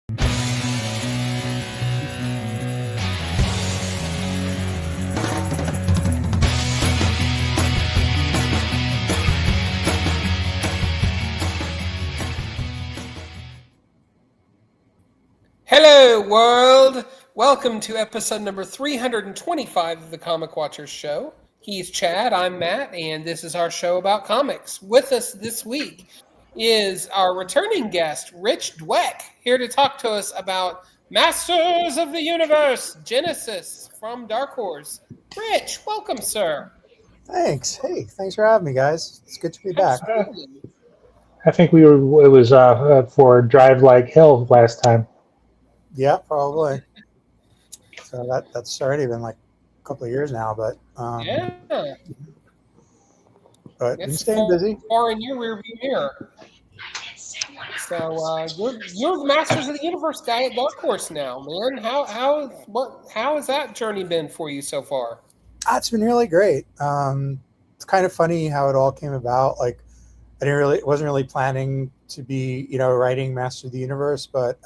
Hello, world! Welcome to episode number 325 of the Comic Watchers Show. He's Chad, I'm Matt, and this is our show about comics. With us this week is our returning guest, Rich Douek, here to talk to us about Masters of the Universe, Genesis from Dark Horse. Rich, welcome, sir. Thanks. Hey, thanks for having me, guys. It's good to be back. Absolutely. I think it was for Drive Like Hell last time. Yeah, probably. So that's already been like a couple of years now, but Yeah. But I'm It's staying busy. far in your rearview mirror. So you're the Masters of the Universe guy at Dark Horse now, man. How has that journey been for you so far? It's been really great. It's kind of funny how it all came about. Like, wasn't really planning to be, writing Master of the Universe, but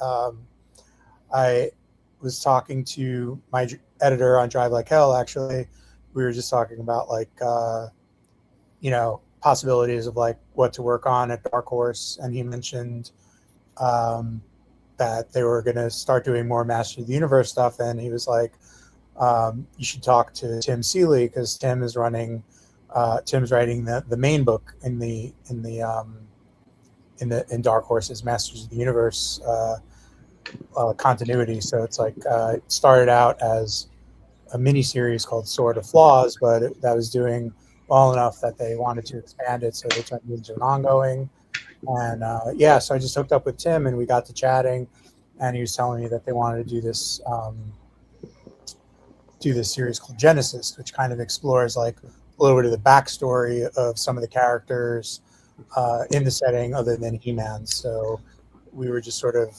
I was talking to my editor on Drive Like Hell. Actually, we were just talking about possibilities of like what to work on at Dark Horse, and he mentioned that they were going to start doing more Master of the Universe stuff, and he was like, you should talk to Tim Seeley because Tim's writing the main book in Dark Horse's Masters of the Universe continuity. So it's like it started out as a mini series called Sword of Flaws, but that was doing well enough that they wanted to expand it, so they turned it into an ongoing. And so I just hooked up with Tim and we got to chatting, and he was telling me that they wanted to do this series called Genesis, which kind of explores like a little bit of the backstory of some of the characters in the setting other than He-Man. So we were just sort of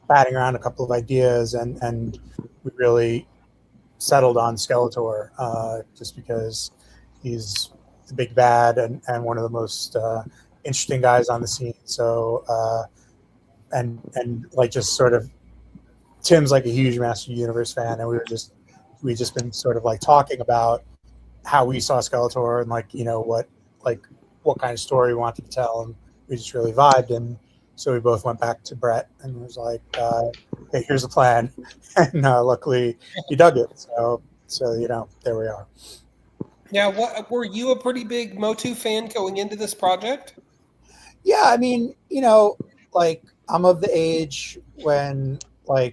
batting around a couple of ideas, and we really settled on Skeletor just because he's the big bad and one of the most interesting guys on the scene. So and like just sort of Tim's like a huge Master Universe fan, and we just been sort of like talking about how we saw Skeletor and what kind of story we wanted to tell, and we just really vibed. And so we both went back to Brett and was like, hey, here's the plan. And luckily he dug it. So there we are. Yeah, were you a pretty big MOTU fan going into this project? Yeah, I mean, I'm of the age when I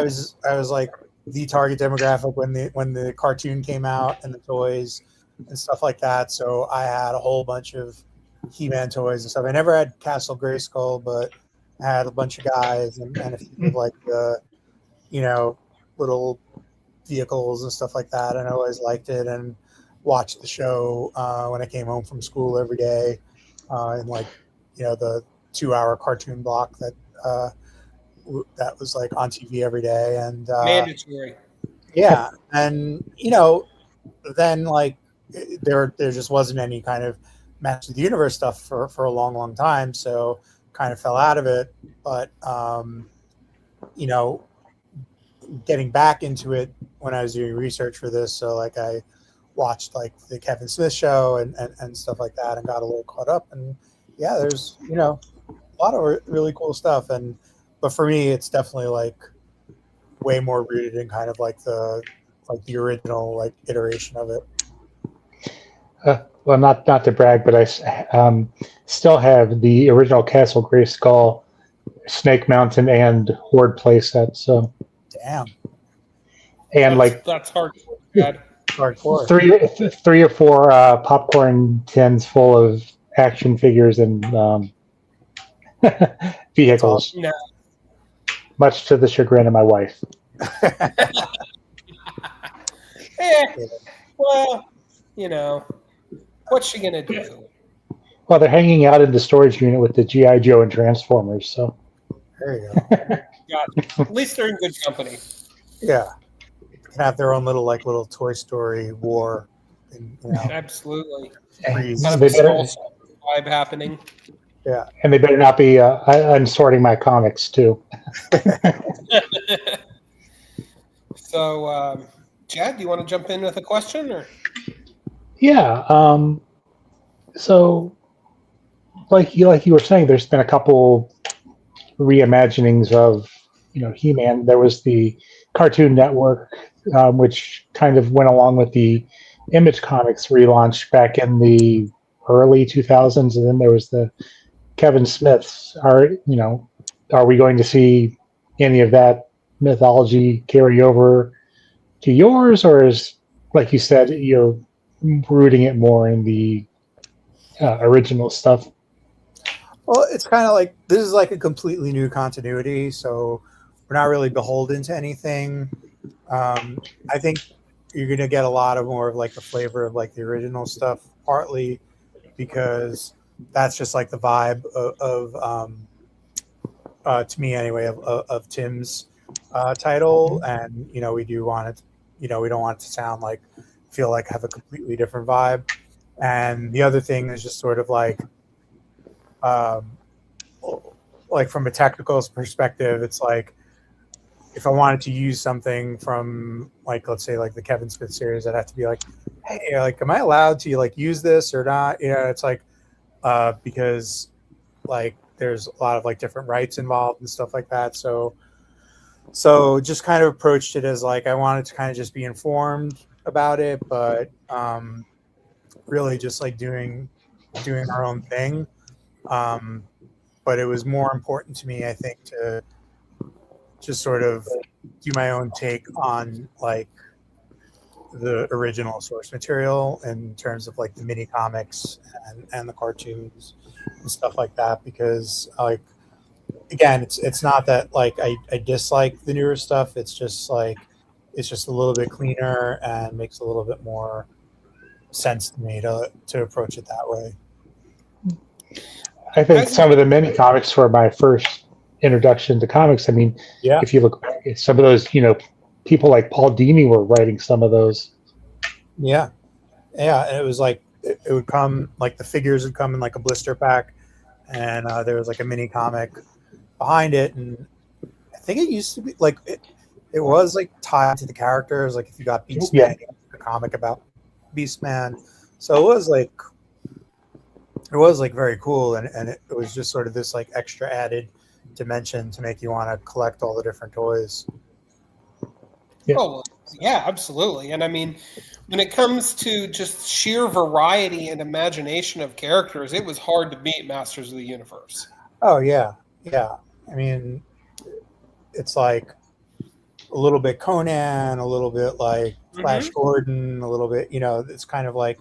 was like the target demographic when the cartoon came out and the toys and stuff like that. So I had a whole bunch of He-Man toys and stuff. I never had Castle Greyskull, but I had a bunch of guys and a few of like the, little vehicles and stuff like that. And I always liked it and watched the show when I came home from school every day in the 2-hour cartoon block that was like on TV every day. And mandatory. Yeah. And, then like there just wasn't any kind of Master of the Universe stuff for a long, long time. So kind of fell out of it. But, getting back into it when I was doing research for this. So like I watched like the Kevin Smith show and stuff like that and got a little caught up. And yeah, there's, a lot of really cool stuff. But for me, it's definitely like way more rooted in kind of like the original like iteration of it. Well, not to brag, but I still have the original Castle Greyskull, Snake Mountain, and Horde playset. So, damn. And that's hardcore. Dad. Hardcore. Three or four popcorn tins full of action figures and vehicles. Awesome. No. Much to the chagrin of my wife. Well, what's she gonna do? Well, they're hanging out in the storage unit with the G.I. Joe and Transformers, so. There you go. At least they're in good company. Yeah. Can have their own little Toy Story war. Absolutely. Freeze. Kind of a vibe happening. Yeah. And they better not be unsorting my comics too. So, Chad, do you want to jump in with a question, or? Yeah. So, like you were saying, there's been a couple reimaginings of He-Man. There was the Cartoon Network, which kind of went along with the Image Comics relaunch back in the early 2000s, and then there was the Kevin Smiths. Are we going to see any of that mythology carry over to yours, or is, like you said, you're rooting it more in the original stuff? Well, it's kind of like this is like a completely new continuity, so we're not really beholden to anything. I think you're gonna get a lot of more of like the flavor of like the original stuff, partly because that's just like the vibe to me anyway of Tim's title, and we do want it. We don't want it to sound like feel like have a completely different vibe. And the other thing is just sort of um, like from a technical perspective, it's like if I wanted to use something from like let's say like the Kevin Smith series, I'd have to be like, hey, like am I allowed to like use this or not? It's like because like there's a lot of like different rights involved and stuff like that. So just kind of approached it as like I wanted to kind of just be informed about it, but really just like doing our own thing. But it was more important to me, I think, to just sort of do my own take on like the original source material in terms of like the mini comics and the cartoons and stuff like that, because like again it's not that like I dislike the newer stuff, it's just like it's just a little bit cleaner and makes a little bit more sense to me to approach it that way. I think some of the mini comics were my first introduction to comics. I mean, Yeah. if you look back at some of those, people like Paul Dini were writing some of those. Yeah. And it was like it would come like the figures would come in like a blister pack, and there was like a mini comic behind it, and I think it used to be like it was like tied to the characters. Like if you got Beastman, a comic about Beastman, so it was like very cool, and it was just sort of this like extra added dimension to make you want to collect all the different toys. Yeah. Oh, well, yeah, absolutely. And I mean, when it comes to just sheer variety and imagination of characters, it was hard to beat Masters of the Universe. Oh yeah. I mean, it's like a little bit Conan, a little bit like Flash Gordon, a little bit, it's kind of like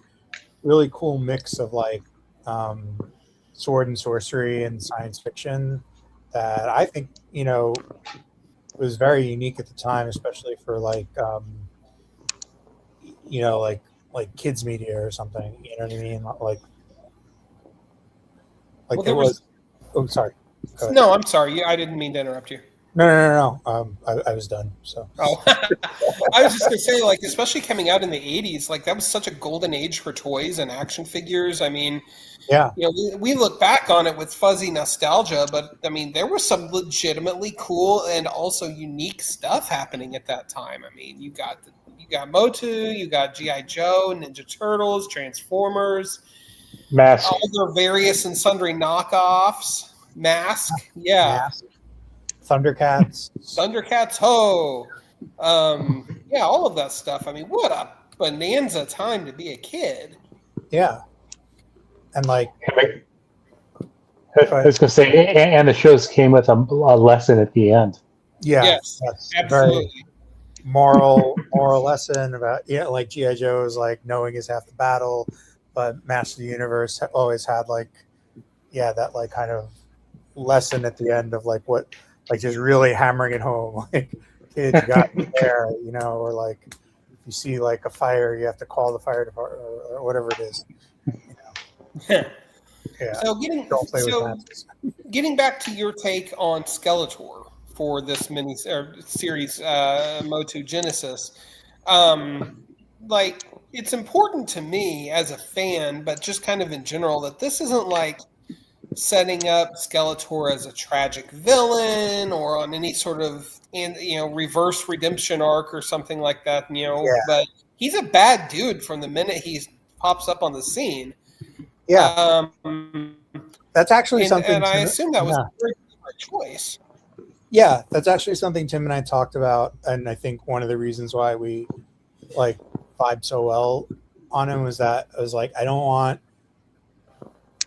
really cool mix of like sword and sorcery and science fiction that I think, was very unique at the time, especially for like, like kids media or something, you know what I mean? Like Well, it was, oh, sorry. No, I'm sorry. I didn't mean to interrupt you. No. I was done. So. Oh, I was just gonna say, like, especially coming out in the '80s, like that was such a golden age for toys and action figures. I mean, yeah, we look back on it with fuzzy nostalgia, but I mean, there was some legitimately cool and also unique stuff happening at that time. I mean, you got MOTU, you got GI Joe, Ninja Turtles, Transformers, Mask, all their various and sundry knockoffs. Mask, yeah. Mask. Thundercats, ho! Yeah, all of that stuff. I mean, what a bonanza time to be a kid. Yeah, and like I was going to say, and the shows came with a lesson at the end. Yeah, yes, absolutely. Very moral lesson about like GI Joe is like knowing is half the battle, but Master of the Universe always had like that like kind of lesson at the end of like what. Like just really hammering it home, like kids, you got to be there, or like if you see like a fire, you have to call the fire department or whatever it is. Yeah. So getting back to your take on Skeletor for this mini series, MOTU Genesis, like it's important to me as a fan, but just kind of in general, that this isn't like setting up Skeletor as a tragic villain or on any sort of reverse redemption arc or something like that. Yeah. But he's a bad dude from the minute he pops up on the scene. Yeah. That's actually something. And I assume that was yeah. a very different choice. Yeah, that's actually something Tim and I talked about, and I think one of the reasons why we like vibed so well on him was that I was like, I don't want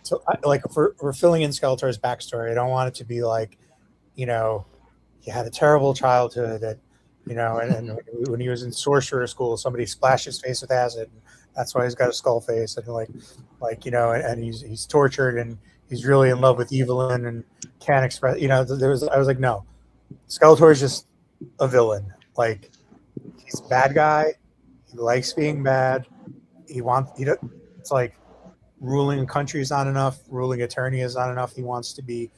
to like if we're filling in Skeletor's backstory. I don't want it to be like, he had a terrible childhood, and when he was in sorcerer school, somebody splashed his face with acid. And that's why he's got a skull face, and and he's tortured, and he's really in love with Evelyn, and can't express. I was like, no. Skeletor is just a villain. Like, he's a bad guy. He likes being bad. It's like ruling a country is not enough. Ruling eternity is not enough. He wants to be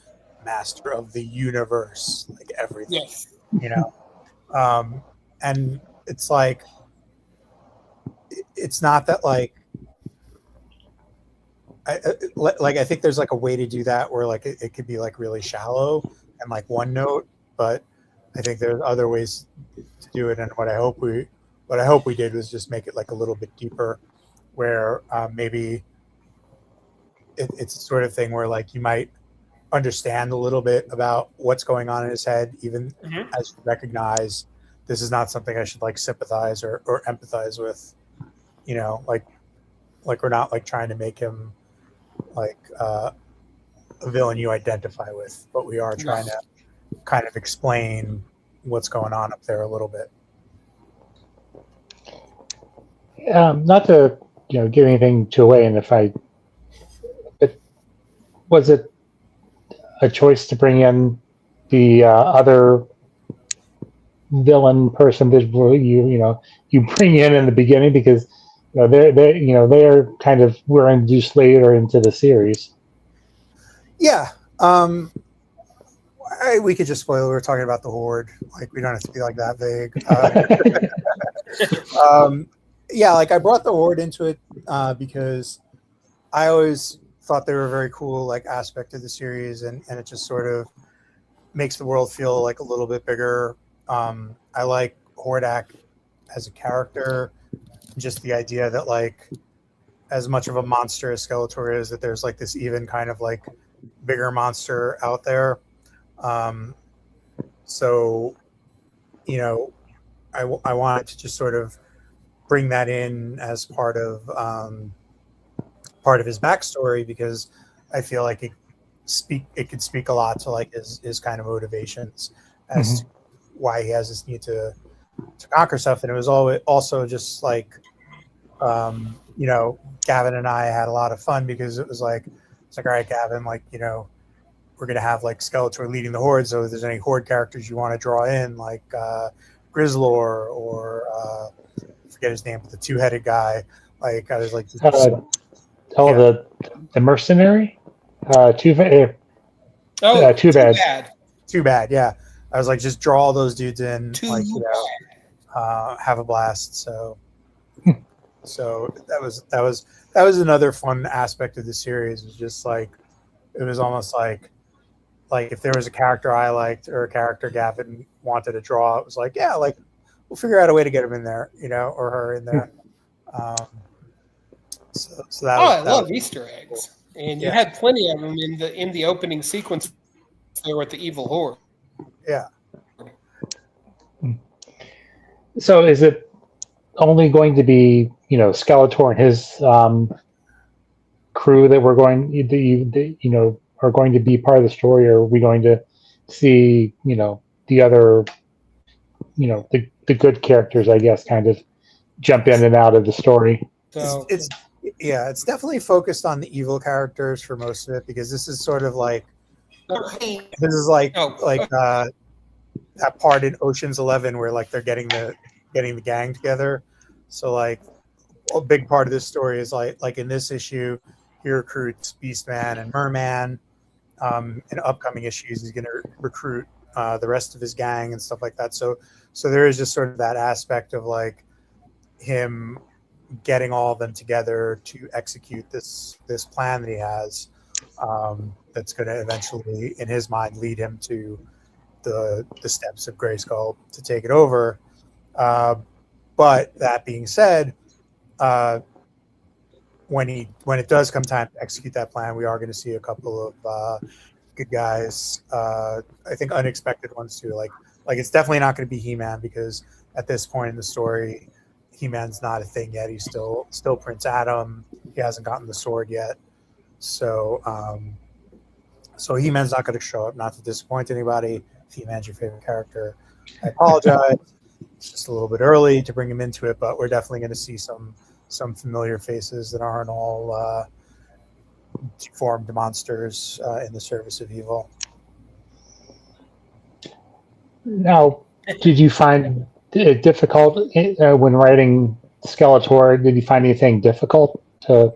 master of the universe, like everything. Yes. And it's like, it's not that like, I think there's like a way to do that where like it could be like really shallow and like one note, but I think there's other ways to do it. And what I hope we did was just make it like a little bit deeper, where maybe it's the sort of thing where like you might understand a little bit about what's going on in his head, even as you recognize this is not something I should like sympathize or empathize with. Like we're not like trying to make him like a villain you identify with, but we are trying to kind of explain what's going on up there a little bit. Not to give anything too away, and was it a choice to bring in the other villain person that you bring in the beginning, because they're kind of were introduced later into the series. Yeah. We could just spoil. We were talking about the Horde. Like, we don't have to be like that vague. Yeah, like I brought the Horde into it because I always thought they were a very cool like aspect of the series, and it just sort of makes the world feel like a little bit bigger. I like Hordak as a character, just the idea that like as much of a monster as Skeletor is, that there's like this even kind of like bigger monster out there. So I wanted to just sort of bring that in as part of his backstory, because I feel like it could speak a lot to like his kind of motivations as to why he has this need to conquer stuff. And it was also just like Gavin and I had a lot of fun, because it's like, all right, Gavin, like, we're going to have like Skeletor leading the Horde. So if there's any Horde characters you want to draw in, like Grizzlor or I forget his name, but the two-headed guy. Like, I was like, the mercenary? Too bad. Too bad. Yeah. I was like, just draw all those dudes in, have a blast. So that was another fun aspect of the series. It was just like, it was almost like if there was a character I liked or a character Gavin wanted to draw, it was like, yeah, like we'll figure out a way to get him in there, or her in there. So that I love Easter eggs, and you had plenty of them in the opening sequence there with the evil Horde. Yeah. So is it only going to be Skeletor and his crew that are going to be part of the story, or are we going to see the other the good characters, I guess, kind of jump in and out of the story? So it's definitely focused on the evil characters for most of it, because this is sort of like that part in Ocean's 11 where like they're getting the gang together. So like a big part of this story is like in this issue, he recruits Beastman and Merman. In upcoming issues, he's going to recruit the rest of his gang and stuff like that. So there is just sort of that aspect of like him getting all of them together to execute this plan that he has, that's going to eventually, in his mind, lead him to the steps of Greyskull to take it over. But that being said, when it does come time to execute that plan, we are going to see a couple of good guys. I think unexpected ones too. Like it's definitely not going to be He-Man, because at this point in the story, He-Man's not a thing yet. He's still Prince Adam. He hasn't gotten the sword yet. So He-Man's not going to show up. Not to disappoint anybody. If He-Man's your favorite character, I apologize. It's just a little bit early to bring him into it, but we're definitely going to see some familiar faces that aren't all deformed monsters in the service of evil. Now, did you find it difficult when writing Skeletor? Did you find anything difficult to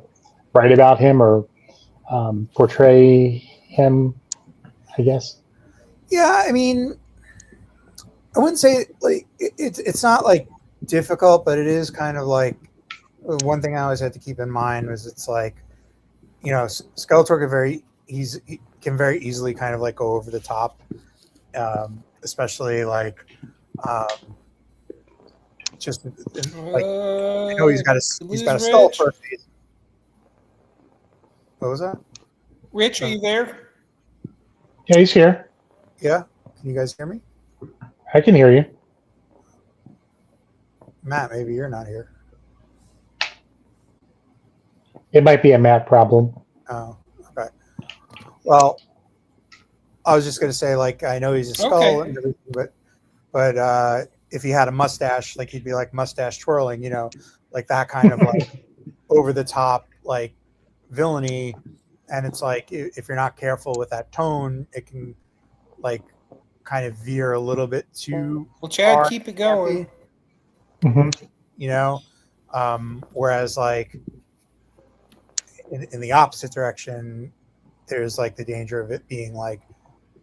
write about him or portray him, I guess? Yeah, I mean, I wouldn't say like it's not like difficult, but it is kind of like one thing I always had to keep in mind was it's like, Skeletor can very easily kind of like go over the top, especially like just like I know he's got a skull for a face. What was that? Rich, are you there? Yeah, he's here. Yeah, can you guys hear me? I can hear you. Matt, maybe you're not here. It might be a Matt problem. Oh, okay. Well, I was just going to say, like, I know he's a skull and everything, but if he had a mustache, like, he'd be like mustache twirling, like that kind of like over the top, like villainy. And it's like, if you're not careful with that tone, it can like kind of veer a little bit too. Well, Chad, keep it going. Whereas like in the opposite direction, there's like the danger of it being like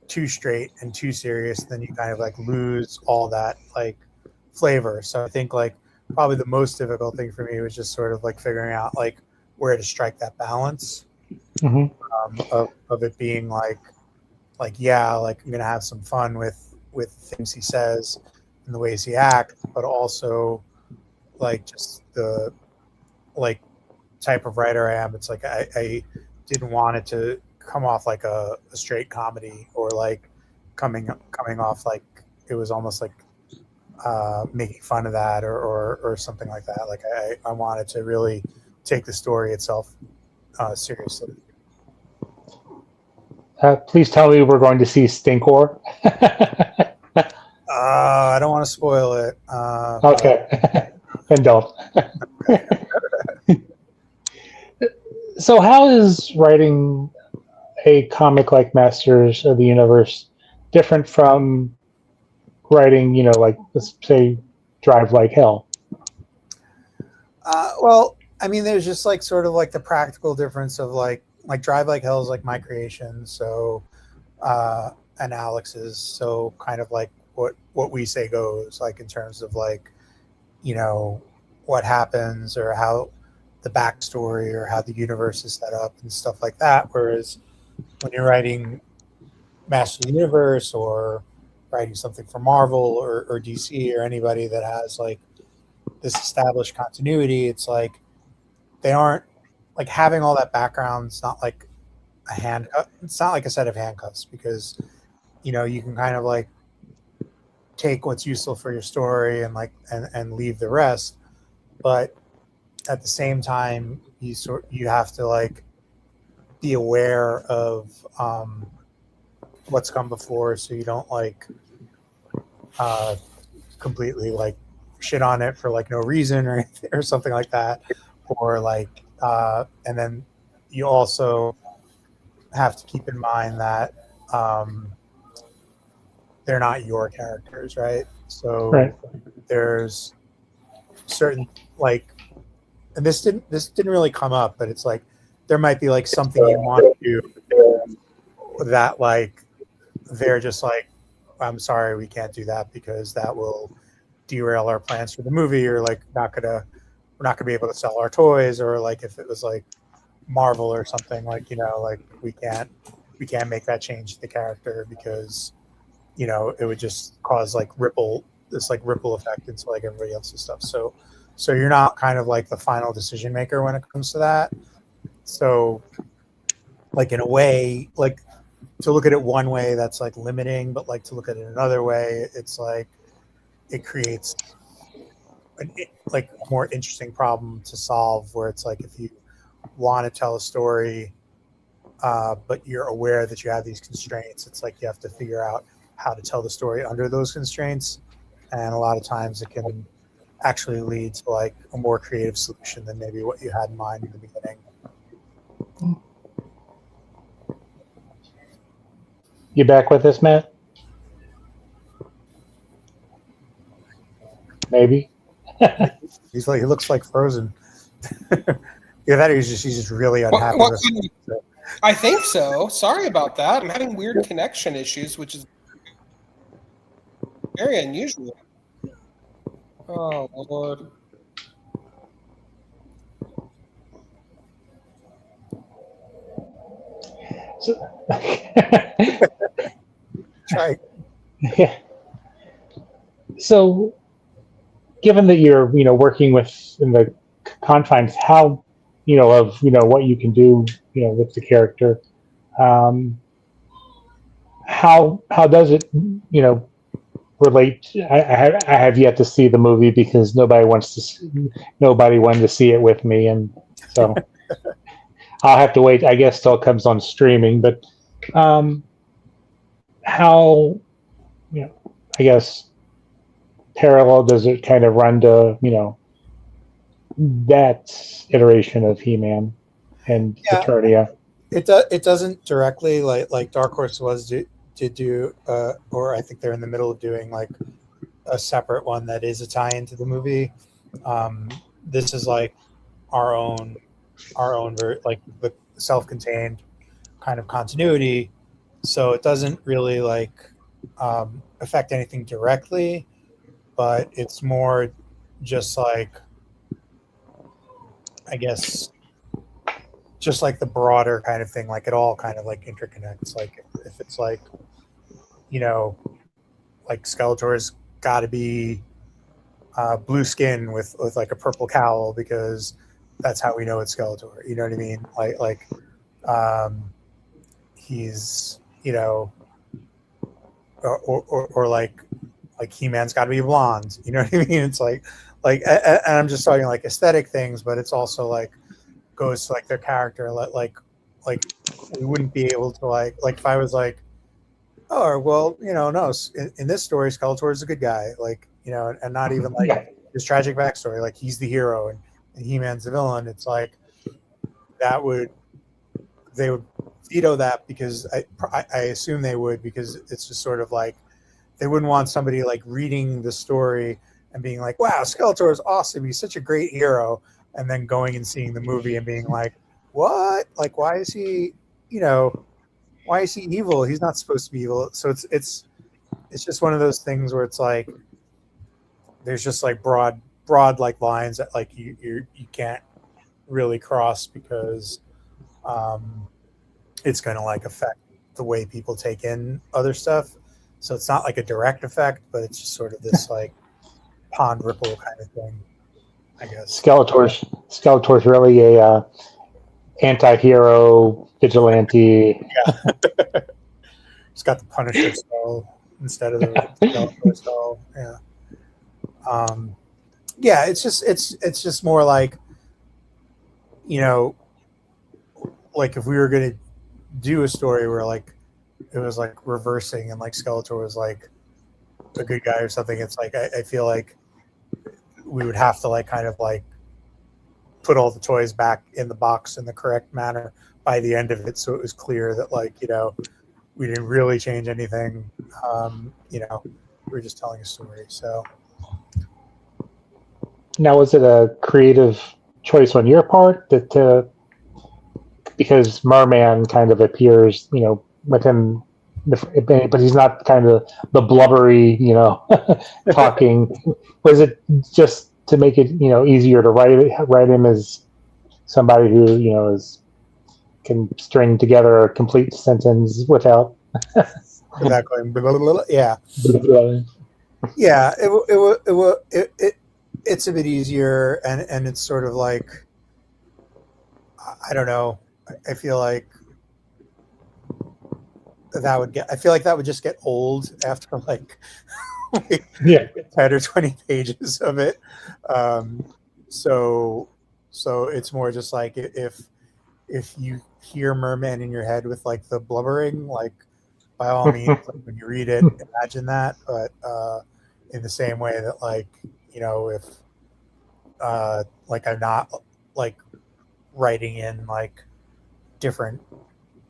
too straight and too serious. Then you kind of like lose all that like flavor. So I think like probably the most difficult thing for me was just sort of like figuring out like where to strike that balance of it being like yeah, like I'm gonna have some fun with the things he says and the ways he acts, but also like just the like type of writer I am. It's like I didn't want it to come off like a straight comedy or like coming off like it was almost like making fun of that or something like that. Like I wanted to really take the story itself seriously. Please tell me we're going to see Stinkor. I don't want to spoil it. Okay. Then don't. So how is writing a comic like Masters of the Universe different from writing, like, let's say, Drive Like Hell? Well, I mean, there's just like sort of like the practical difference of like Drive Like Hell is like my creation, so and Alex's, so kind of like what we say goes, like in terms of like what happens or how the backstory or how the universe is set up and stuff like that. Whereas when you're writing Master of the Universe or writing something for Marvel or DC or anybody that has like this established continuity, it's like they aren't like having all that background. It's not like it's not like a set of handcuffs, because you can kind of like take what's useful for your story and like and leave the rest. But at the same time, you have to like be aware of what's come before, so you don't like completely like shit on it for like no reason or anything, or something like that, or like and then you also have to keep in mind that they're not your characters, right? So Right. there's certain like, and this didn't really come up, but it's like there might be like something you want to do that like they're just like, I'm sorry, we can't do that because that will derail our plans for the movie, or like we're not gonna be able to sell our toys, or like if it was like Marvel or something, like, like we can't make that change to the character because it would just cause like ripple effect into like everybody else's stuff. So you're not kind of like the final decision maker when it comes to that. So like in a way, like to look at it one way, that's like limiting, but like to look at it another way, it's like it creates like a more interesting problem to solve, where it's like if you want to tell a story but you're aware that you have these constraints, it's like you have to figure out how to tell the story under those constraints, and a lot of times it can actually lead to like a more creative solution than maybe what you had in mind in the beginning. You back with us, Matt? Maybe. He looks like Frozen. Yeah, that he's just really unhappy with it. So. I think so. Sorry about that. I'm having weird connection issues, which is very unusual. Oh, Lord. Right. Yeah. So, given that you're, working in the confines, how, of, what you can do, with the character, how does it, relate? I have yet to see the movie because nobody wanted to see it with me, and so I'll have to wait, I guess, till it comes on streaming. But how, I guess, parallel does it kind of run to, that iteration of He-Man and Eternia? It doesn't directly, like Dark Horse did do, or I think they're in the middle of doing like a separate one that is a tie-in to the movie. This is like our own like the self-contained kind of continuity, so it doesn't really like affect anything directly, but it's more just like, I guess, just like the broader kind of thing, like it all kind of like interconnects. Like if it's like, like Skeletor's got to be blue skin with like a purple cowl because that's how we know it's Skeletor. You know what I mean? Like he's, or like He-Man's got to be blonde. You know what I mean? It's like, and I'm just talking like aesthetic things, but it's also like goes to like their character. Like we wouldn't be able to like if I was like, oh well, no, in this story Skeletor is a good guy, like, and not even like his tragic backstory, like he's the hero and He-Man's the villain. It's like they would veto that because I assume they would, because it's just sort of like they wouldn't want somebody like reading the story and being like, wow, Skeletor is awesome, he's such a great hero, and then going and seeing the movie and being like, what? Like, why is he evil? He's not supposed to be evil. So it's just one of those things where it's like there's just like broad like lines that like you can't really cross because it's going to like affect the way people take in other stuff. So it's not like a direct effect, but it's just sort of this like pond ripple kind of thing, I guess. Skeletor's really a anti-hero vigilante. Yeah. It's got the Punisher skull instead of the Skeletor skull. Yeah. Yeah, it's just more like, like if we were going to do a story where like it was like reversing and like Skeletor was like a good guy or something, it's like I feel like we would have to like kind of like put all the toys back in the box in the correct manner by the end of it, so it was clear that like we didn't really change anything. We were just telling a story. So now, was it a creative choice on your part that because Merman kind of appears, within but he's not kind of the blubbery, talking. Was it just to make it, easier to write him as somebody who, is can string together a complete sentence without without going blah, blah, blah, blah. Yeah. blah. Yeah, it's a bit easier, and it's sort of like, I don't know. I feel like that would just get old after like Yeah. 10 or 20 pages of it. So it's more just like, if you hear merman in your head with like the blubbering, like, by all means, like, when you read it, imagine that. But in the same way that, like, if like, I'm not like writing in like different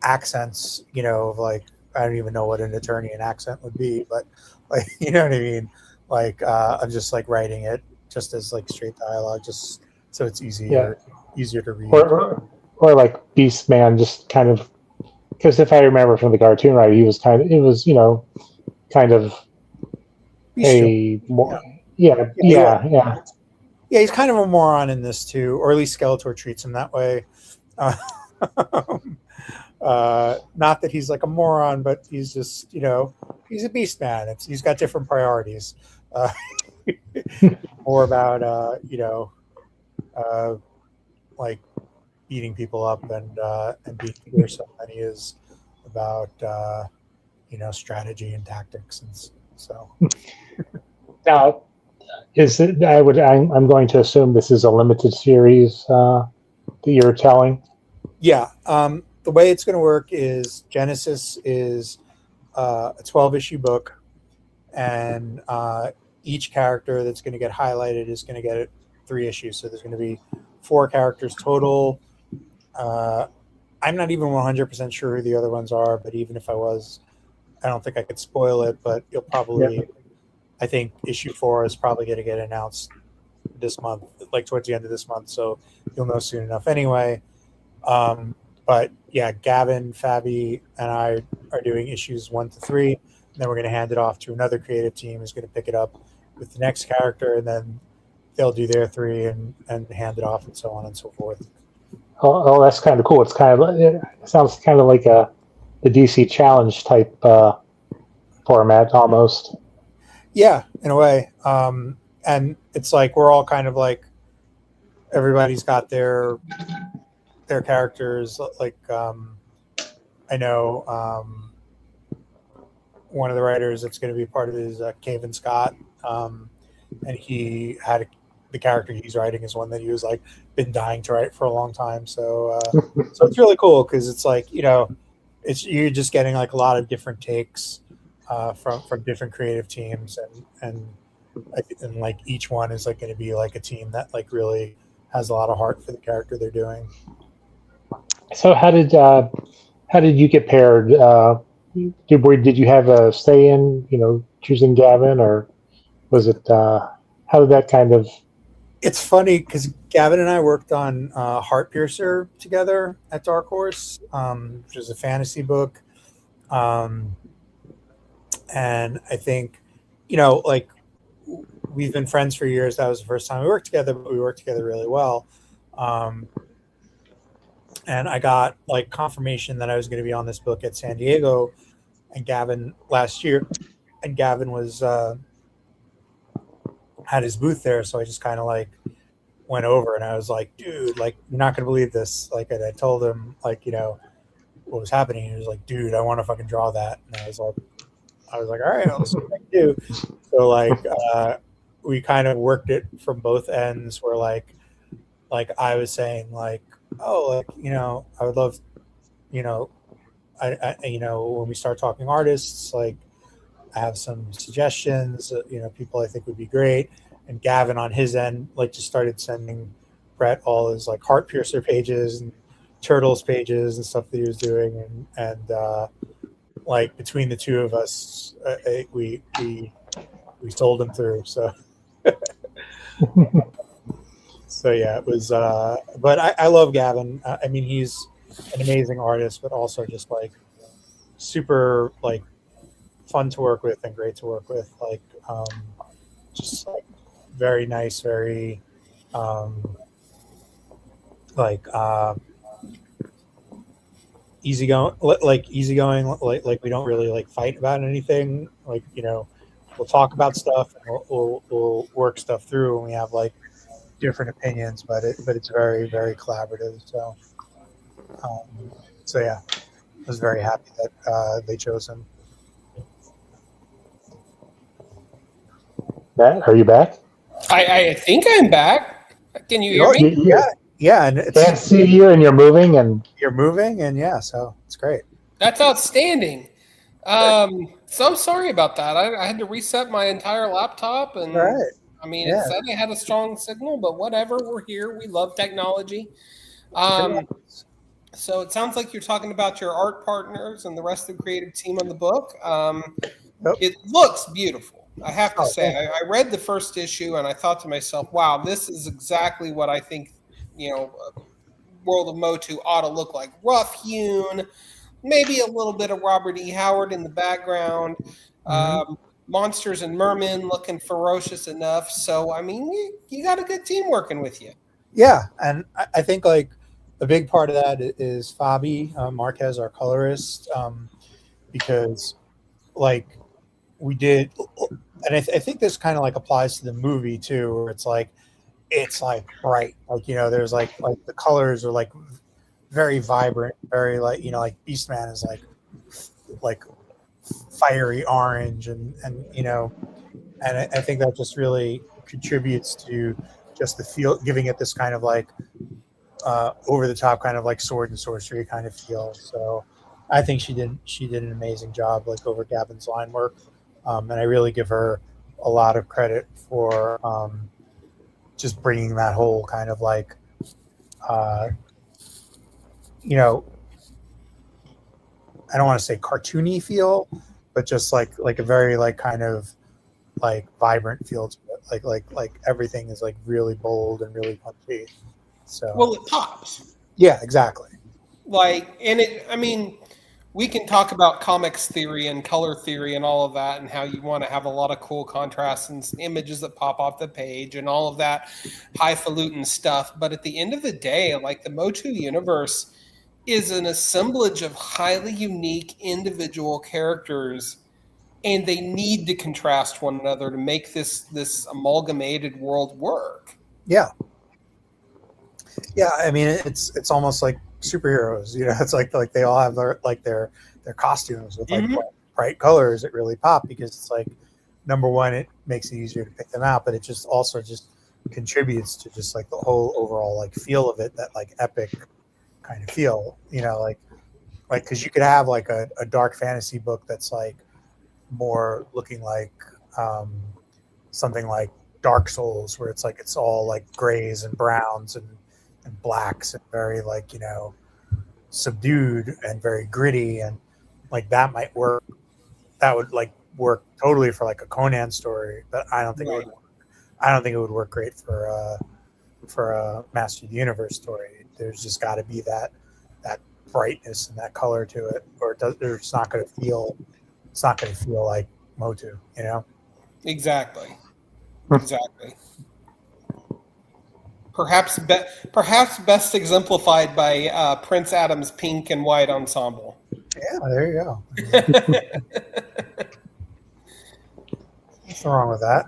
accents, of like, I don't even know what an Eternian accent would be, but like, you know what I mean? Like, I'm just like writing it just as like straight dialogue, just so it's Yeah. easier to read. Or like Beast Man, just kind of, because if I remember from the cartoon, right, he was kind of Bestial. a more, yeah, Yeah, yeah. yeah, he's kind of a moron in this too, or at least Skeletor treats him that way. Uh, not that he's like a moron, but he's just, he's a beast man. He's got different priorities. Uh, more about, like beating people up and being fearsome than he is about, strategy and tactics. And so, Now, is it? I'm going to assume this is a limited series that you're telling. yeah. The way it's going to work is Genesis is a 12-issue book, and each character that's going to get highlighted is going to get 3 issues. So there's going to be 4 characters total. I'm not even 100% sure who the other ones are, but even if I was, I don't think I could spoil it. But you'll probably, I think issue 4 is probably going to get announced this month, like towards the end of this month. So you'll know soon enough anyway. But yeah, Gavin, Fabi, and I are doing issues 1 to 3. And then we're going to hand it off to another creative team who's going to pick it up with the next character, and then they'll do their 3 and hand it off, and so on and so forth. Oh, that's kind of cool. It sounds kind of like the DC Challenge type format almost. Yeah, in a way. And it's like we're all kind of like, everybody's got their characters. Like, I know one of the writers that's going to be part of it is Caven Scott, and he had the character he's writing is one that he was like been dying to write for a long time. So so it's really cool because it's like, it's, you're just getting like a lot of different takes from different creative teams, and like each one is like going to be like a team that like really has a lot of heart for the character they're doing. So how did you get paired? Did you have a say in choosing Gavin, or was it how did that kind of? It's funny because Gavin and I worked on Heartpiercer together at Dark Horse, which is a fantasy book. And I think, like, we've been friends for years. That was the first time we worked together, but we worked together really well. And I got like confirmation that I was going to be on this book at San Diego and Gavin last year. And Gavin was had his booth there, so I just kind of like went over and I was like, dude, like, you're not gonna believe this. Like, and I told him like, what was happening. He was like, dude, I want to fucking draw that. And I was like, all right, I'll see what I can do. So like, we kind of worked it from both ends. Where like I was saying like, oh, like, I would love, I when we start talking artists, like, I have some suggestions, people I think would be great. And Gavin on his end, like, just started sending Brett all his like Heartpiercer pages and Turtles pages and stuff that he was doing, and like between the two of us, we sold him through. So so yeah, it was. But I love Gavin. I mean, he's an amazing artist, but also just like super like fun to work with and great to work with. Like, just like very nice, very like easygoing, like we don't really like fight about anything. Like, we'll talk about stuff and we'll work stuff through, and we have like different opinions, but it's very, very collaborative. Um, so yeah, I was very happy that they chose him. Matt, are you back? I think I'm back. Can you hear me? Yeah, and it's can't see you, and you're moving, and yeah, so it's great. That's outstanding. So I'm sorry about that. I had to reset my entire laptop, and All right. I mean, Yeah. it said I had a strong signal, but whatever. We're here. We love technology. So it sounds like you're talking about your art partners and the rest of the creative team on the book. Yep. It looks beautiful. I have to Oh, say, I read the first issue and I thought to myself, wow, this is exactly what I think, World of MOTU ought to look like. Rough hewn, maybe a little bit of Robert E. Howard in the background. Monsters and mermen looking ferocious enough. So, I mean, you got a good team working with you. Yeah, and I think like a big part of that is Fabi Marquez, our colorist, because like we did, and I think this kind of like applies to the movie too, where it's like bright, like there's like the colors are like very vibrant, very like like Beastman is like fiery orange, and I think that just really contributes to just the feel, giving it this kind of like over the top kind of like sword and sorcery kind of feel. So I think she did an amazing job like over Gavin's line work, and I really give her a lot of credit for just bringing that whole kind of like I don't want to say cartoony feel, but just like a very like kind of like vibrant feel to it. Like everything is like really bold and really punchy. So Well, it pops. Yeah, exactly. I mean, we can talk about comics theory and color theory and all of that, and how you want to have a lot of cool contrasts and images that pop off the page and all of that highfalutin stuff. But at the end of the day, like the MOTU universe is an assemblage of highly unique individual characters, and they need to contrast one another to make this amalgamated world work. Yeah. I mean, it's almost like superheroes. It's like they all have their costumes with like bright colors that really pop, because it's like, number one, it makes it easier to pick them out, but it just also just contributes to just like the whole overall like feel of it, that like epic kind of feel. Like because you could have like a dark fantasy book that's like more looking like something like Dark Souls, where it's like it's all like grays and browns and blacks and very like subdued and very gritty, and like that might work. That would like work totally for like a Conan story, but I don't think it would work. I don't think it would work great for a Master of the Universe story. There's just got to be that brightness and that color to it, or it's not going to feel like MOTU. Exactly. Perhaps best exemplified by Prince Adam's pink and white ensemble. Yeah, there you go. Nothing wrong with that.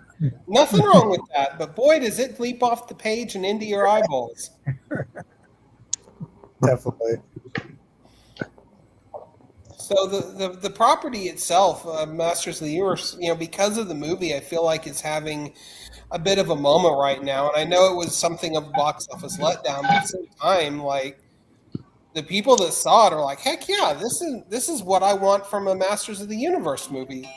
Nothing wrong with that, but boy, does it leap off the page and into your eyeballs. Definitely. So the property itself, Masters of the Universe, because of the movie, I feel like it's having a bit of a moment right now. And I know it was something of a box office letdown, but at the same time, like the people that saw it are like, heck yeah, this is what I want from a Masters of the Universe movie.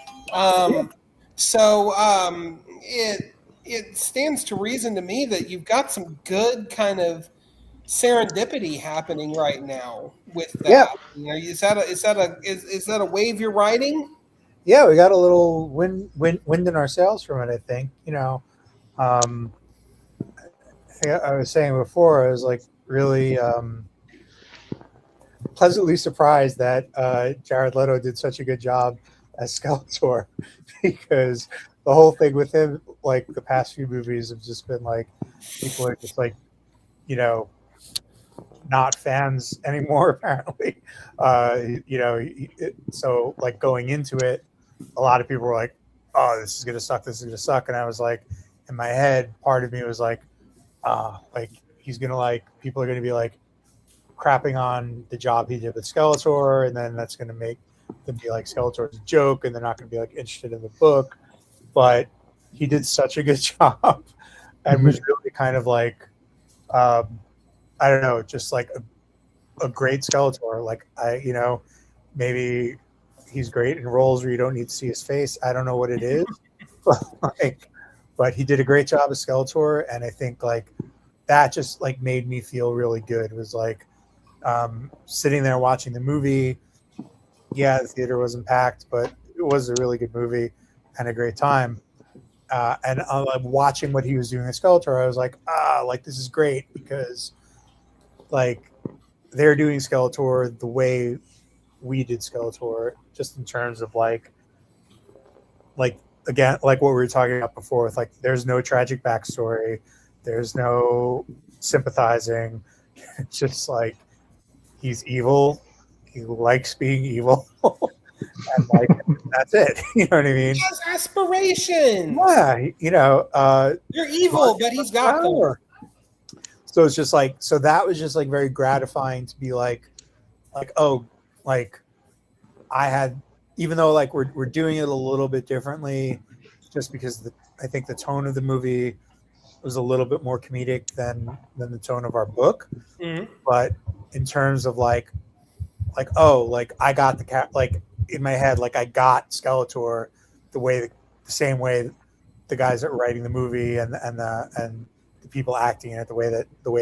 It stands to reason to me that you've got some good kind of serendipity happening right now with that. Yeah. Is that a wave you're riding? Yeah, we got a little wind in our sails from it, I think. I was saying before, I was like really pleasantly surprised that Jared Leto did such a good job as Skeletor, because the whole thing with him, like the past few movies, have just been like people are just like, not fans anymore. Apparently, so like going into it, a lot of people were like, "Oh, this is gonna suck. This is gonna suck," and I was like, in my head, part of me was like, like he's gonna like people are gonna be like crapping on the job he did with Skeletor, and then that's gonna make them be like Skeletor's a joke, and they're not gonna be like interested in the book. But he did such a good job, and was really kind of like, I don't know, just like a great Skeletor. Like maybe he's great in roles where you don't need to see his face. I don't know what it is, but he did a great job as Skeletor, and I think like that just like made me feel really good. It was like sitting there watching the movie. Yeah, the theater wasn't packed, but it was a really good movie and a great time. And watching what he was doing as Skeletor, I was like, like this is great because like they're doing Skeletor the way we did Skeletor, just in terms of like again, like what we were talking about before with like there's no tragic backstory, there's no sympathizing. It's just like he's evil, he likes being evil. And like that's it. You know what I mean? He has aspirations. Yeah, You're evil, but he's got them. So it's just like that was just like very gratifying to be like oh, like I had, even though like we're doing it a little bit differently, just because I think the tone of the movie was a little bit more comedic than the tone of our book. Mm-hmm. But in terms of like oh, like I got the cat, like in my head, like I got Skeletor the same way the guys that were writing the movie and the people acting in it, the way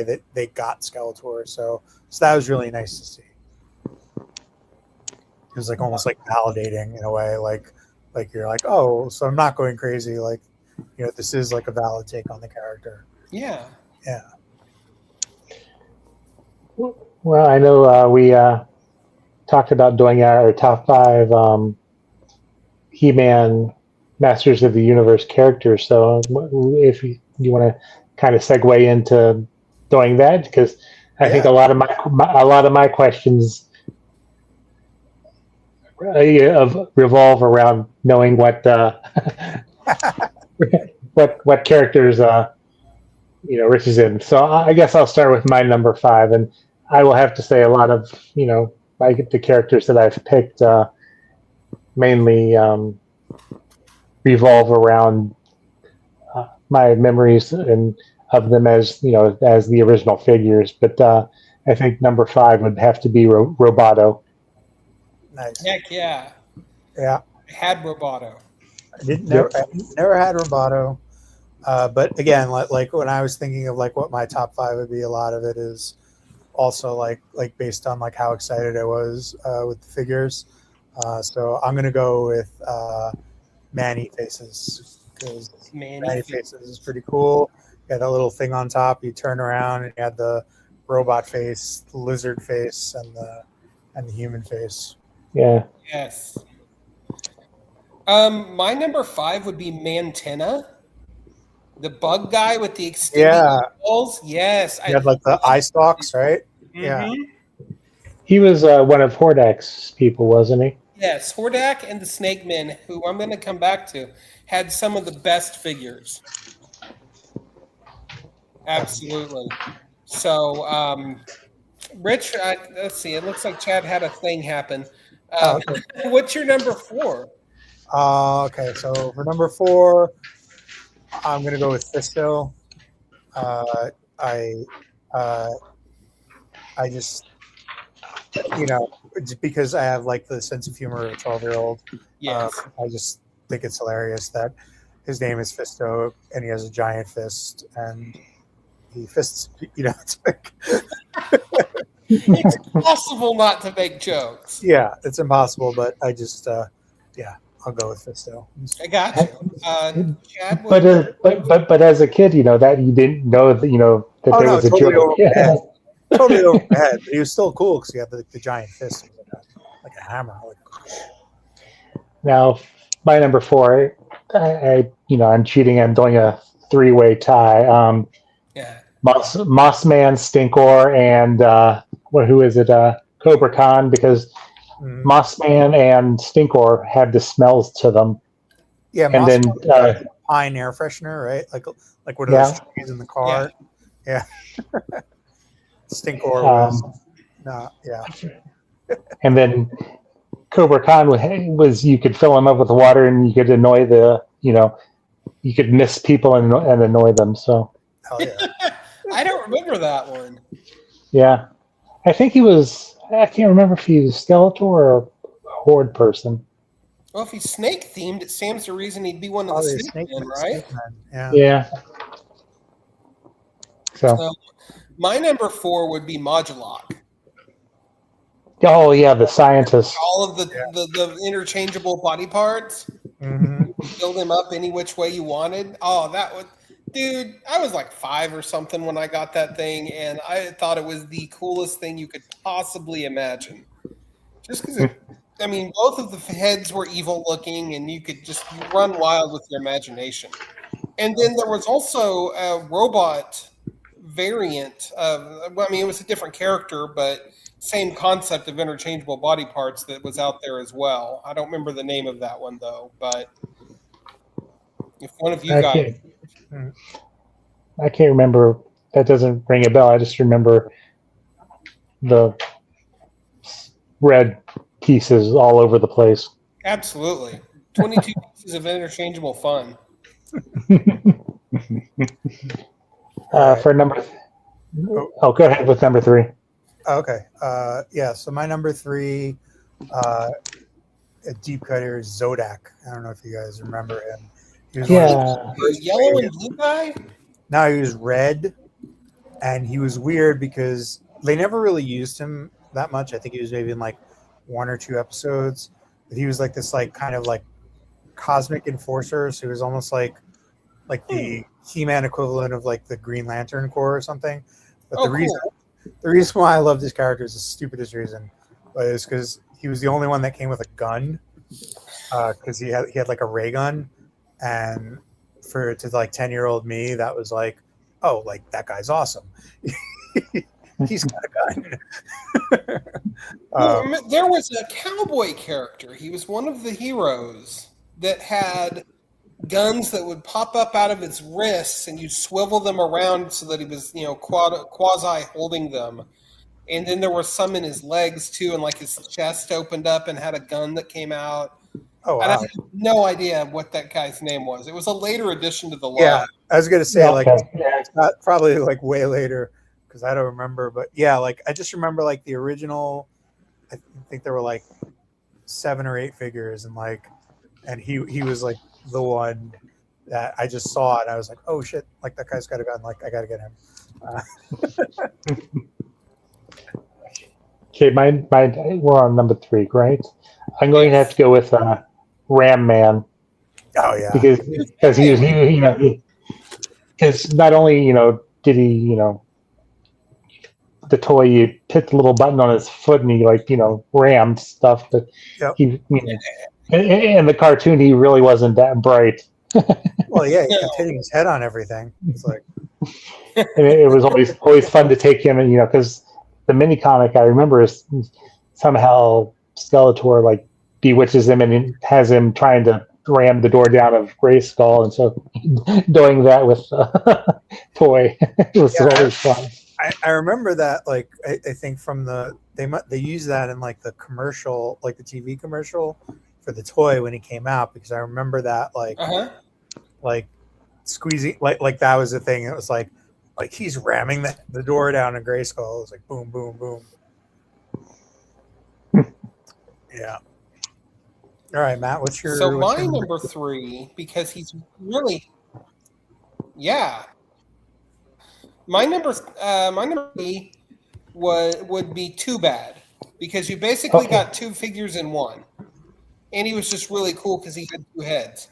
that they got Skeletor. So that was really nice to see. It was like almost like validating in a way, like you're like, oh, so I'm not going crazy. Like, this is like a valid take on the character. Yeah. Yeah. Well, I know we talked about doing our top 5 He-Man Masters of the Universe characters. So if you want to kind of segue into doing that, because I think a lot of my questions revolve around knowing what what characters Rich is in. So I guess I'll start with my number 5, and I will have to say a lot of the characters that I've picked mainly revolve around my memories and of them as as the original figures. But I think number 5 would have to be Roboto. Nice. Heck yeah. Yeah. I had Roboto. I never had Roboto. But again, like when I was thinking of like what my top 5 would be, a lot of it is also like based on like how excited I was with the figures. So I'm gonna go with Manny Faces, because Manny Faces is pretty cool. You had that little thing on top. You turn around and you had the robot face, the lizard face, and the human face. Yeah. Yes. My number 5 would be Mantenna, the bug guy with the extended balls. Yes. He had like the eye stalks, right? Mm-hmm. Yeah. He was one of Hordak's people, wasn't he? Yes, Hordak and the Snake Men, who I'm going to come back to, had some of the best figures. Absolutely. So, Rich, let's see. It looks like Chad had a thing happen. Okay. What's your number 4? Okay, so for number 4, I'm gonna go with Fisto. I just because I have like the sense of humor of a 12-year-old. Yes. I just think it's hilarious that his name is Fisto and he has a giant fist and he fists. It's like it's impossible not to make jokes. Yeah, it's impossible, but I just I'll go with Fisto. I got you. Chad, but as a kid, that you didn't know that that there was a joke. Yeah. Totally over my head. But he was still cool because he had the giant fist, like a hammer. Now, my number 4, I'm cheating. I'm doing a 3-way tie. Mossman, Stinkor, and who is it? Cobra Khan, because Mossman and Stinkor had the smells to them. Yeah, and then pine air freshener, right? Like one of those trees in the car. Yeah. Stinkor was And then Cobra Khan was you could fill him up with water and you could annoy you could miss people and annoy them. So hell yeah. I don't remember that one. Yeah, I think I can't remember if he was Skeletor or a Horde person. Well, if he's snake themed, it stands to reason he'd be one of the snake men, right? Yeah. So my number 4 would be Modulok. Oh yeah, the scientist. All of the interchangeable body parts. Build him up any which way you wanted. Oh, that would, dude! I was like 5 or something when I got that thing, and I thought it was the coolest thing you could possibly imagine. Just because both of the heads were evil looking, and you could just run wild with your imagination. And then there was also a robot variant of, it was a different character, but same concept of interchangeable body parts that was out there as well. I don't remember the name of that one though, but if one of you guys, I can't remember. That doesn't ring a bell. I just remember the red pieces all over the place. Absolutely. 22 pieces of interchangeable fun. For number go ahead with number 3. Okay. So my number 3 a deep cut here is Zodak. I don't know if you guys remember him. He was yellow and blue guy? No, he was red, and he was weird because they never really used him that much. I think he was maybe in like 1 or 2 episodes. But he was like this kind of cosmic enforcer. So he was almost like the He-Man equivalent of like the Green Lantern Corps or something. But the reason why I love this character is the stupidest reason, but it's because he was the only one that came with a gun. Because he had like a ray gun, and to 10-year-old me, that was like, oh, like that guy's awesome. He's got a gun. There was a cowboy character. He was one of the heroes that had guns that would pop up out of his wrists, and you swivel them around so that he was, quasi holding them. And then there were some in his legs too, and like his chest opened up and had a gun that came out. Oh, wow. And I have no idea what that guy's name was. It was a later addition to the line. Yeah, I was gonna say it's not probably way later because I don't remember. But yeah, I just remember the original. I think there were 7 or 8 figures, and he was the one that I just saw, and I was like, oh shit, that guy's got a gun. I gotta get him. Okay, we're on number 3, right? I'm going to have to go with Ram Man. Oh yeah, because he was because not only did he the toy, you hit the little button on his foot and he rammed stuff, but he in the cartoon he really wasn't that bright. Well, yeah, he kept hitting his head on everything. It's and it was always fun to take him, and because the mini comic I remember is somehow Skeletor bewitches him and has him trying to ram the door down of Greyskull, and so doing that with toy it was always fun. I remember that I think from they used that in the commercial, the TV commercial for the toy when he came out, because I remember that squeezing that was the thing. It was like he's ramming the door down in Greyskull. It was like boom, boom, boom. Yeah. All right, Matt, what's your... So my number 3, because he's really... Yeah. My number 3 would be Too Bad, because you basically got 2 figures in one. And he was just really cool because he had 2 heads.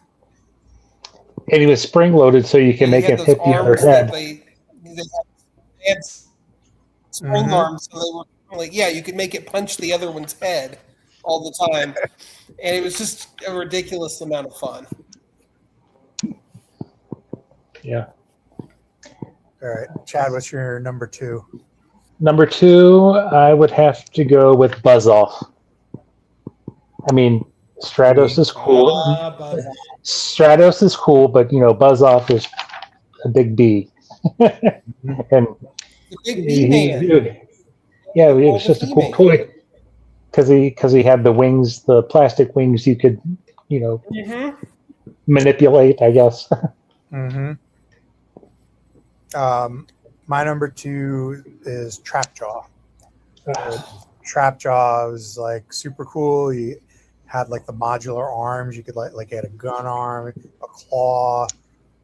And he was spring-loaded so you can make him hit the other head. They had spring arms, so they were you could make it punch the other one's head all the time, and it was just a ridiculous amount of fun. Yeah. All right, Chad, what's your number 2? Number 2, I would have to go with Buzz Off. I mean, Stratos is cool. Buzz. Stratos is cool, but Buzz Off is a big B. And The big B man. yeah, it was just a cool toy because he had the wings, the plastic wings you could, Mm-hmm. manipulate, I guess. Mm-hmm. My number 2 is Trapjaw. Trapjaw was like super cool. He had like the modular arms. You could like he had a gun arm, a claw,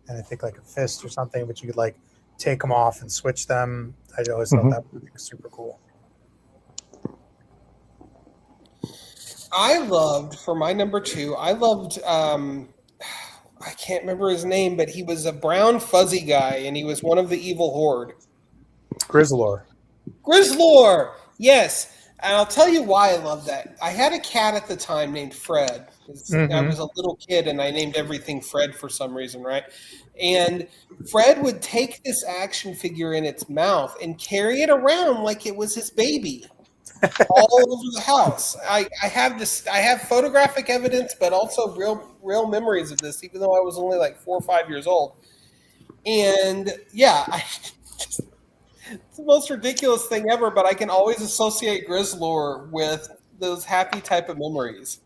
and I think like a fist or something. But you could like take them off and switch them. I always thought that was super cool. I loved, for my number 2, I loved, I can't remember his name, but he was a brown fuzzy guy, and he was one of the evil horde. Grizzlor. Yes. And I'll tell you why I love that. I had a cat at the time named Fred. I was a little kid, and I named everything Fred for some reason, right? And Fred would take this action figure in its mouth and carry it around like it was his baby. All over the house. I have photographic evidence, but also real memories of this, even though I was only like 4 or 5 years old. And yeah, it's the most ridiculous thing ever, but I can always associate Grizzlor with those happy type of memories.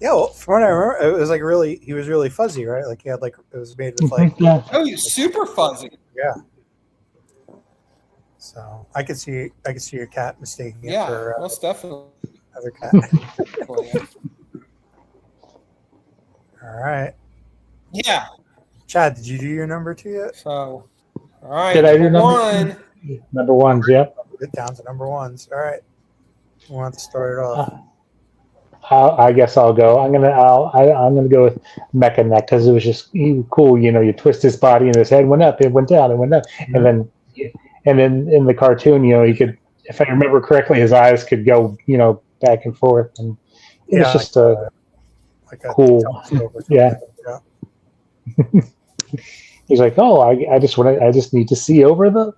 Yeah, well, from what I remember, it was like he was really fuzzy, right? Like he had like, it was made with like, oh, he's super fuzzy. Yeah. So I could see your cat mistaking it for most definitely other cat. All right. Yeah. Chad, did you do your number 2 yet? So, all right. Did I do number 1? Number 1, yep. Get down to number 1s. All right. Who wants to start it off? I guess I'll go. I'm gonna go with Mecha Neck because it was just cool. You twist his body and his head went up, it went down, it went up, and then in the cartoon, he could, if I remember correctly, his eyes could go, back and forth, and it was just like a cool. Yeah. He's like, oh, I just need to see over the.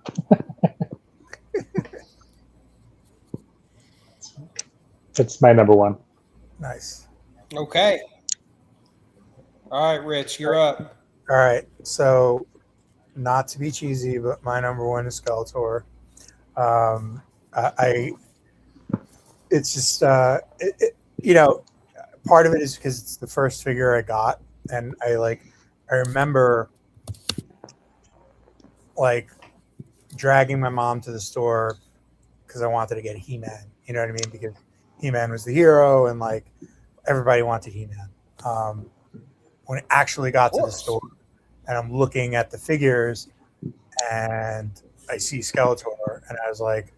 That's my number 1. Nice. Okay. All right, Rich, you're up. All right. So, not to be cheesy, but my number 1 is Skeletor. It's just, part of it is because it's the first figure I got, and I remember like dragging my mom to the store because I wanted to get a He-Man. You know what I mean? Because He-Man was the hero, and like everybody wanted He-Man. When it actually got to the store, and I'm looking at the figures, and I see Skeletor, and I was like,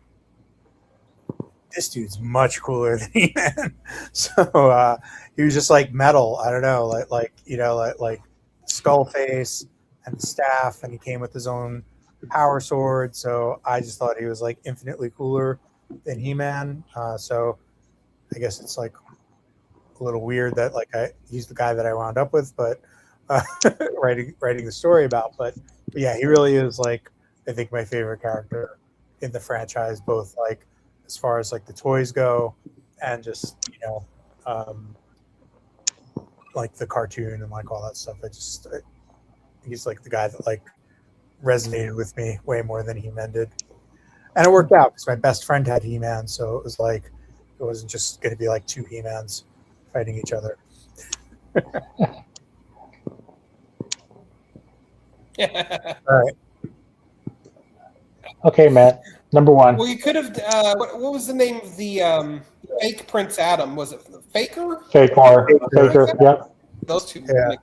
this dude's much cooler than He-Man. So he was just like metal. I don't know, like skull face and the staff, and he came with his own power sword. So I just thought he was like infinitely cooler than He-Man. So I guess it's like a little weird that he's the guy that I wound up with, but writing the story about. But yeah, he really is like, I think, my favorite character in the franchise, both like as far as like the toys go and just like the cartoon and like all that stuff. He's like the guy that like resonated with me way more than He-Man did, and it worked out because my best friend had He-Man, so it was like it wasn't just going to be like 2 He-Mans fighting each other. All right. Okay, Matt. Number 1. Well, you could have. What was the name of the fake Prince Adam? Was it Faker? Faker. Yep. Those two. Yeah.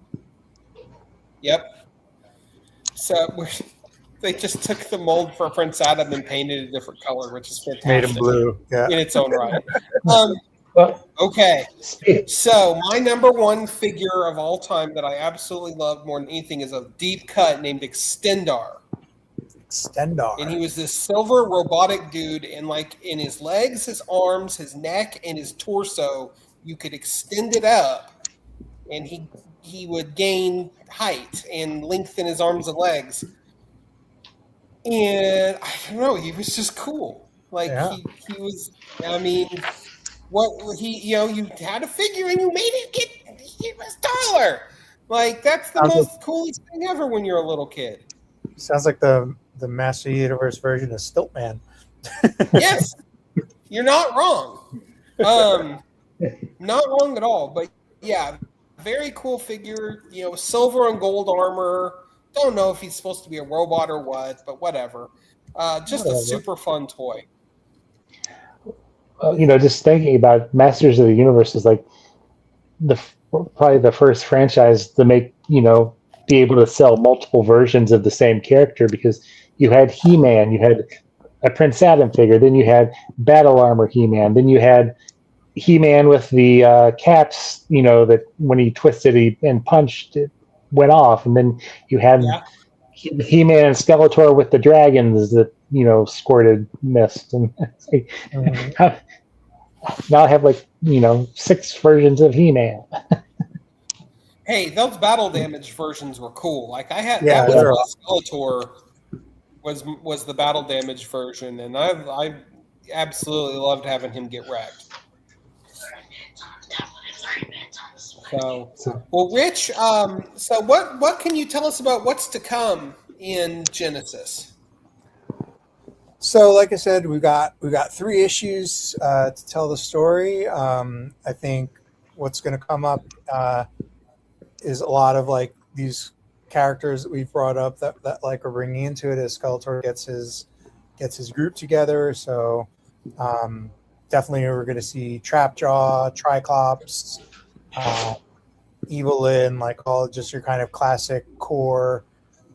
Yep. So they just took the mold for Prince Adam and painted a different color, which is fantastic. Made him blue. Yeah. In its own right. Okay. So my number 1 figure of all time that I absolutely love more than anything is a deep cut named Extendar. And he was this silver robotic dude, and like in his legs, his arms, his neck, and his torso, you could extend it up, and he would gain height and lengthen his arms and legs. And I don't know, he was just cool. Like Yeah. he was. I mean, what he you had a figure and you made it get he was taller. Like that's the Sounds like, most coolest thing ever when you're a little kid. sounds like the Master Universe version of Stiltman. Yes, you're not wrong. Not wrong at all. But yeah, very cool figure. Silver and gold armor. Don't know if he's supposed to be a robot or what, but whatever. Just a Whatever. super fun toy. Just thinking about Masters of the Universe is like probably the first franchise to make be able to sell multiple versions of the same character, because you had He-Man, you had a Prince Adam figure, then you had Battle Armor He-Man, then you had He-Man with the caps, that when he twisted and punched, it went off, and then you had Yeah. He-Man and Skeletor with the dragons that squirted mist, and now I have 6 versions of He-Man. Hey, those battle damage versions were cool. Like I had Yeah, that they're was Skeletor was the battle damage version, and I absolutely loved having him get wrecked. So, well, Rich, so what can you tell us about what's to come in Genesis? So, like I said, we got 3 issues to tell the story. I think what's going to come up is a lot of these characters that we've brought up that are bringing into it as Skeletor gets his group together. So, definitely we're going to see Trapjaw, Triclops, Evelyn, all just your kind of classic core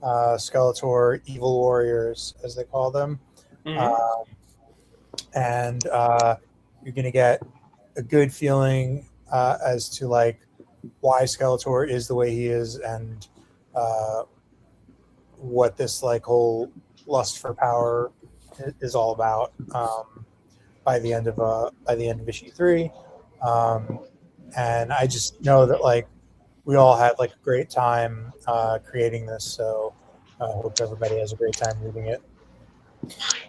Skeletor evil warriors, as they call them. Mm-hmm. And you're going to get a good feeling as to why Skeletor is the way he is, and what this whole lust for power is all about by the end of issue 3. And I just know that we all had a great time creating this, so I hope everybody has a great time reading it.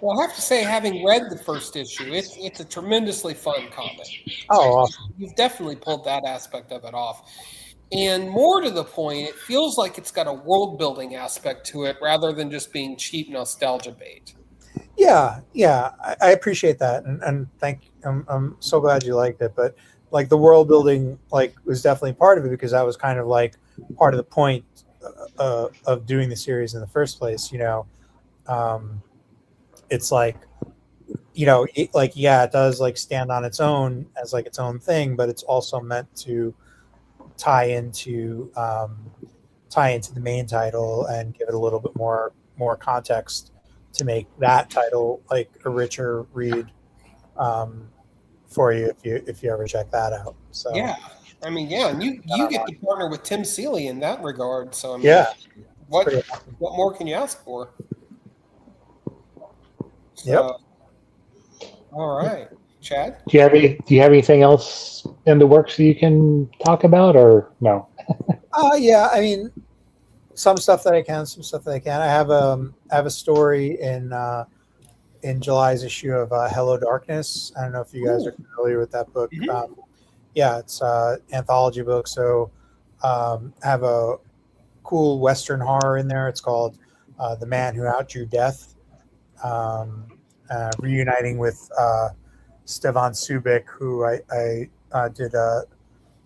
Well, I have to say, having read the first issue, it's a tremendously fun comic. Oh, awesome. You've definitely pulled that aspect of it off. And more to the point, it feels like it's got a world-building aspect to it rather than just being cheap nostalgia bait. Yeah, I appreciate that, and I'm so glad you liked it. But the world building was definitely part of it, because that was kind of part of the point of doing the series in the first place. It's it does stand on its own as its own thing, but it's also meant to tie into the main title and give it a little bit more context to make that title a richer read for you if you ever check that out. So Yeah, I mean, yeah, and you get to partner with Tim Seeley in that regard. So I mean, yeah, what more can you ask for? So, Yep. All right, Chad. Do you have anything else in the works that you can talk about, or no? Yeah, I mean, some stuff that I can, some stuff that I can. I have a story in July's issue of Hello Darkness. I don't know if you guys are familiar with that book. Mm-hmm. Yeah, it's an anthology book. So I have a cool Western horror in there. It's called The Man Who Outdrew Death. Reuniting with Stevan Subic, who I did a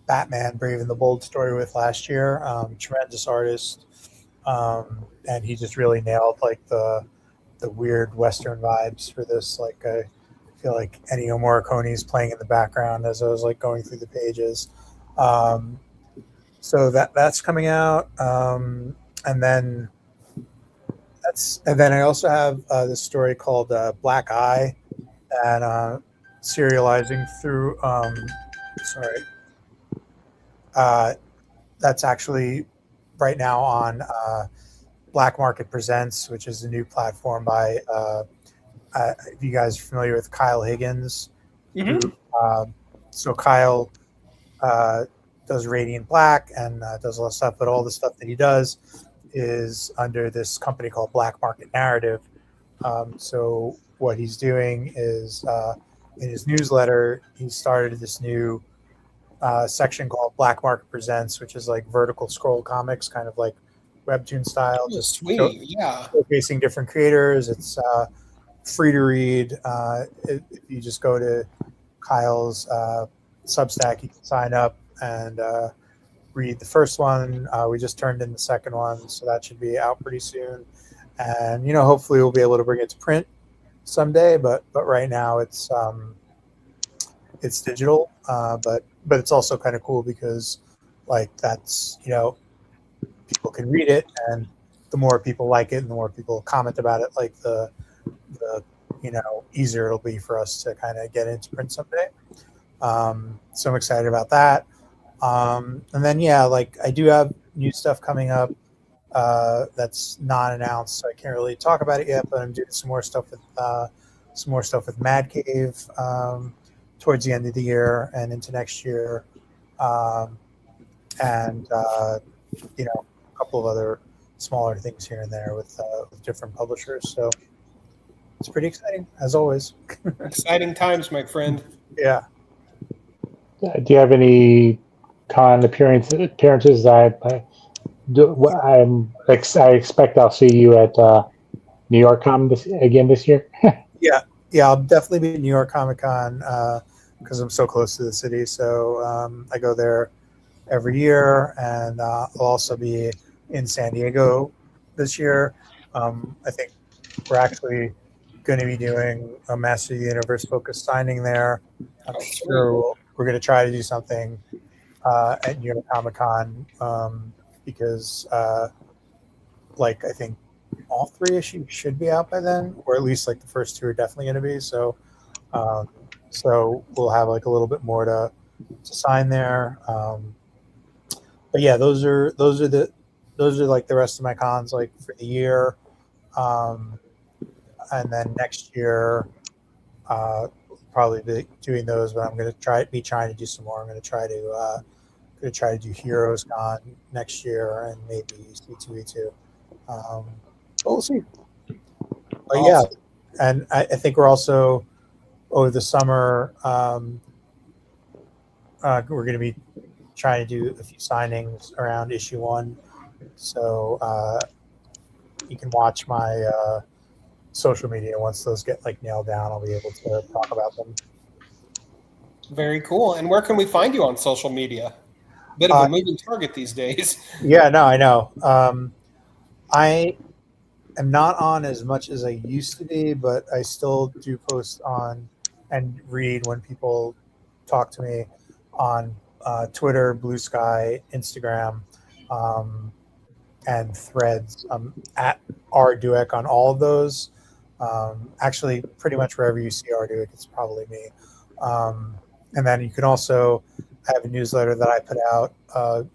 Batman Brave and the Bold story with last year. Tremendous artist. And he just really nailed the weird Western vibes for this. I feel like Ennio Morricone is playing in the background as I was going through the pages. So that's coming out. And then I also have this story called Black Eye, and serializing through. That's actually right now on Black Market Presents, which is a new platform by. If you guys are familiar with Kyle Higgins, so Kyle does Radiant Black and does a lot of stuff, but all the stuff that he does is under this company called Black Market Narrative, So what he's doing is in his newsletter, he started this new section called Black Market Presents, which is like vertical scroll comics, kind of like webtoon style, Oh, just sweet. Yeah. showcasing different creators. It's free to read. If you just go to Kyle's Substack, you can sign up and read the first one. We just turned in the second one, so that should be out pretty soon. And hopefully we'll be able to bring it to print someday. But right now it's digital. But it's also kind of cool because like that's people can read it, and the more people like it and the more people comment about it, like the easier it'll be for us to kind of get into print someday. So I'm excited about that. And then like I do have new stuff coming up that's not announced, so I can't really talk about it yet. But I'm doing some more stuff with Mad Cave towards the end of the year and into next year, and a couple of other smaller things here and there with different publishers. So it's pretty exciting, as always. Exciting times, my friend. Yeah. Do you have any con appearances? I expect I'll see you at New York Comic again this year. Yeah, I'll definitely be at New York Comic Con because I'm so close to the city. So I go there every year, and I'll also be in San Diego this year. I think we're actually going to be doing a Master of the Universe focused signing there. I'm sure we're going to try to do something at New York Comic Con because like I think all 3 issues should be out by then, or at least like the first 2 are definitely going to be. So we'll have like a little bit more to sign there. But yeah, those are like the rest of my cons like for the year. And then next year, probably be doing those, but I'm going to be trying to do some more. I'm going to try to do Heroes Con next year and maybe C2E2. But we'll see. But yeah, and I think we're also over the summer. We're going to be trying to do a few signings around issue 1. So you can watch my social media. Once those get like nailed down, I'll be able to talk about them. Very cool. And where can we find you on social media? Bit of a moving target these days. Yeah, no, I know. I am not on as much as I used to be, but I still do post on and read when people talk to me on Twitter, Blue Sky, Instagram, and Threads. At Douek on all of those. Actually, pretty much wherever you see Douek, it's probably me. And then you can also have a newsletter that I put out,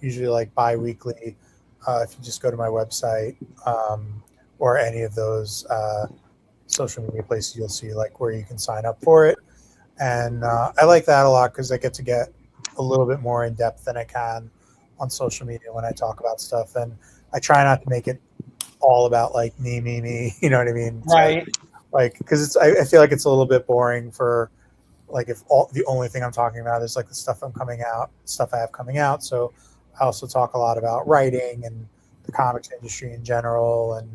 usually like bi-weekly. If you just go to my website or any of those social media places, you'll see like where you can sign up for it. And I like that a lot because I get to get a little bit more in depth than I can on social media when I talk about stuff. And I try not to make it all about like me. You know what I mean? Right. Like, because I feel like it's a little bit boring for like if the only thing I'm talking about is like the stuff I have coming out. So I also talk a lot about writing and the comics industry in general, and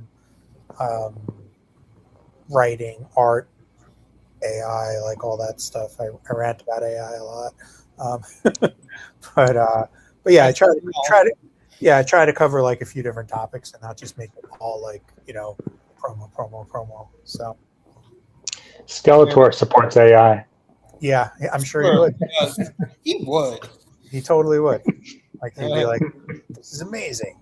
writing, art, AI, like all that stuff. I rant about AI a lot, but yeah, I try to cover like a few different topics and not just make it all like promo. So Skeletor supports AI. yeah, I'm sure he would. He would. He totally would. Like he'd be like, "This is amazing."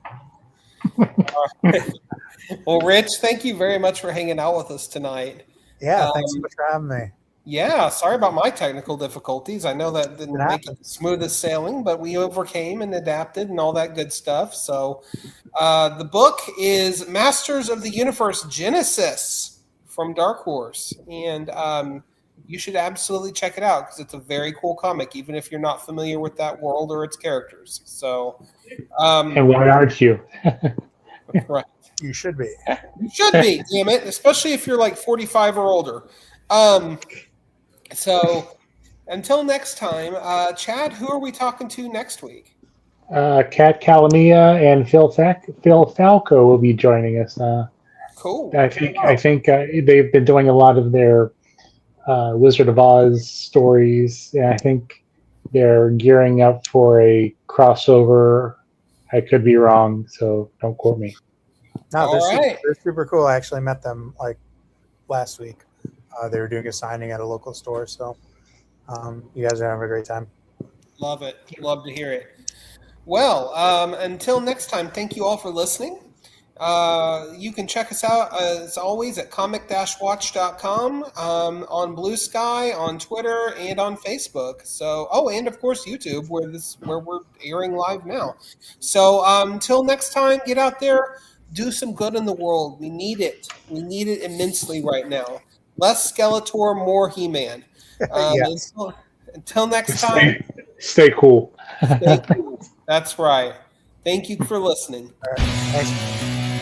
Well, Rich, thank you very much for hanging out with us tonight. Yeah, thanks so much for having me. Yeah, sorry about my technical difficulties. I know that didn't make it smooth as sailing, but we overcame and adapted and all that good stuff. So the book is Masters of the Universe Genesis from Dark Horse. And you should absolutely check it out because it's a very cool comic, even if you're not familiar with that world or its characters. So, and why aren't you? Right. You should be. You should be, damn it, especially if you're like 45 or older. So until next time, Chad, who are we talking to next week? Kat Calamia and Phil Falco will be joining us. Cool. I think they've been doing a lot of their Wizard of Oz stories, and I think they're gearing up for a crossover. I could be wrong, so don't quote me. No, they're, All right. they're super cool. I actually met them like last week. They were doing a signing at a local store, so you guys are having a great time. Love it. Love to hear it. Well, until next time, thank you all for listening. You can check us out, as always, at comic-watch.com, on Blue Sky, on Twitter, and on Facebook. So, and of course YouTube, where we're airing live now. So, until next time, get out there, do some good in the world. We need it. We need it immensely right now. Less Skeletor, more He-Man. Yes. Until next time, Stay cool. stay cool. That's right. Thank you for listening. All right. Thanks.